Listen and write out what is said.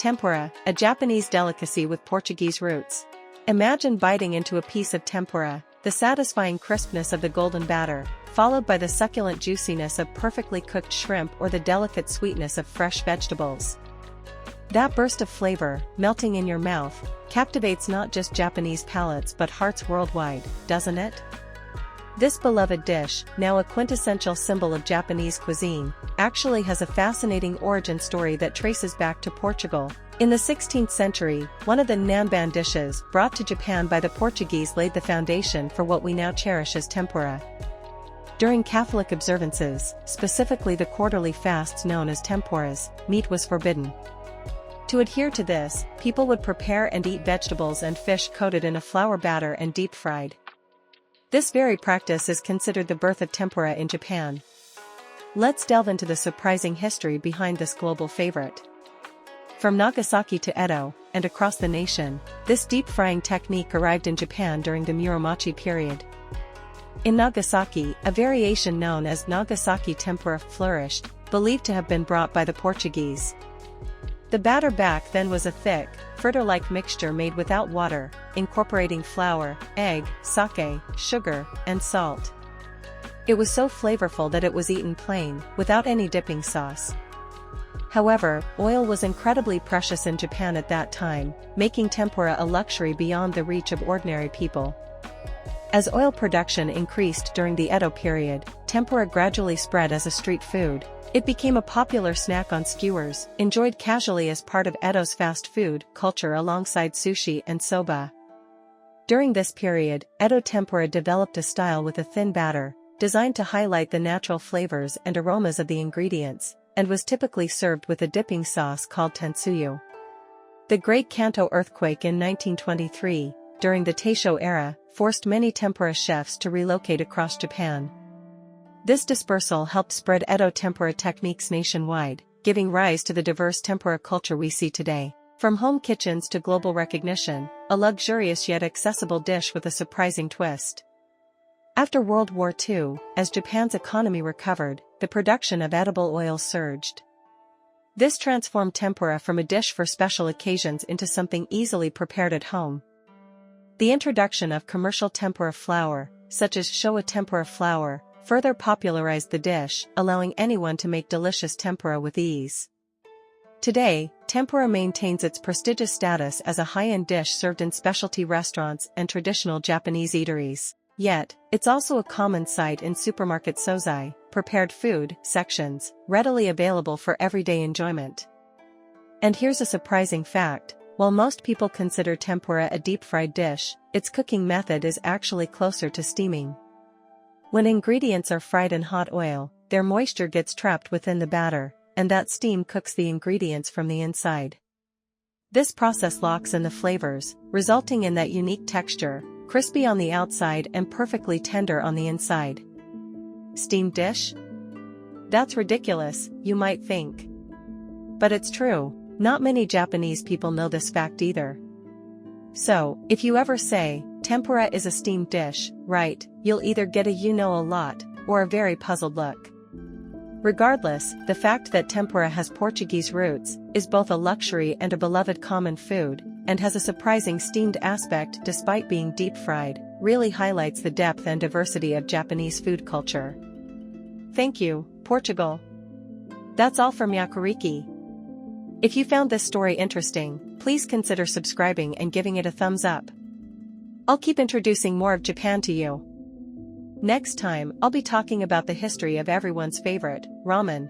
Tempura, a Japanese delicacy with Portuguese roots. Imagine biting into a piece of tempura, the satisfying crispness of the golden batter, followed by the succulent juiciness of perfectly cooked shrimp or the delicate sweetness of fresh vegetables. That burst of flavor, melting in your mouth, captivates not just Japanese palates but hearts worldwide, doesn't it? This beloved dish, now a quintessential symbol of Japanese cuisine, actually has a fascinating origin story that traces back to Portugal. In the 16th century, one of the Nanban dishes brought to Japan by the Portuguese laid the foundation for what we now cherish as tempura. During Catholic observances, specifically the quarterly fasts known as temporas, meat was forbidden. To adhere to this, people would prepare and eat vegetables and fish coated in a flour batter and deep-fried. This very practice is considered the birth of tempura in Japan. Let's delve into the surprising history behind this global favorite. From Nagasaki to Edo, and across the nation, this deep-frying technique arrived in Japan during the Muromachi period. In Nagasaki, a variation known as Nagasaki tempura flourished, believed to have been brought by the Portuguese. The batter back then was a thick, fritter-like mixture made without water, incorporating flour, egg, sake, sugar, and salt. It was so flavorful that it was eaten plain, without any dipping sauce. However, oil was incredibly precious in Japan at that time, making tempura a luxury beyond the reach of ordinary people. As oil production increased during the Edo period, tempura gradually spread as a street food. It became a popular snack on skewers, enjoyed casually as part of Edo's fast food culture alongside sushi and soba. During this period, Edo tempura developed a style with a thin batter, designed to highlight the natural flavors and aromas of the ingredients, and was typically served with a dipping sauce called tentsuyu. The Great Kanto earthquake in 1923, during the Taisho era, forced many tempura chefs to relocate across Japan. This dispersal helped spread Edo tempura techniques nationwide, giving rise to the diverse tempura culture we see today. From home kitchens to global recognition, a luxurious yet accessible dish with a surprising twist. After World War II, as Japan's economy recovered, the production of edible oils surged. This transformed tempura from a dish for special occasions into something easily prepared at home. The introduction of commercial tempura flour, such as Showa tempura flour, further popularized the dish, allowing anyone to make delicious tempura with ease. Today, tempura maintains its prestigious status as a high-end dish served in specialty restaurants and traditional Japanese eateries. Yet, it's also a common sight in supermarket sozai, prepared food, sections, readily available for everyday enjoyment. And here's a surprising fact: while most people consider tempura a deep-fried dish, its cooking method is actually closer to steaming. When ingredients are fried in hot oil, their moisture gets trapped within the batter, and that steam cooks the ingredients from the inside. This process locks in the flavors, resulting in that unique texture, crispy on the outside and perfectly tender on the inside. Steamed dish? That's ridiculous, you might think. But it's true, not many Japanese people know this fact either. So, if you ever say, tempura is a steamed dish, right, you'll either get a "you know a lot," or a very puzzled look. Regardless, the fact that tempura has Portuguese roots, is both a luxury and a beloved common food, and has a surprising steamed aspect despite being deep-fried, really highlights the depth and diversity of Japanese food culture. Thank you, Portugal. That's all from Yakureki. If you found this story interesting, please consider subscribing and giving it a thumbs up. I'll keep introducing more of Japan to you. Next time, I'll be talking about the history of everyone's favorite, ramen.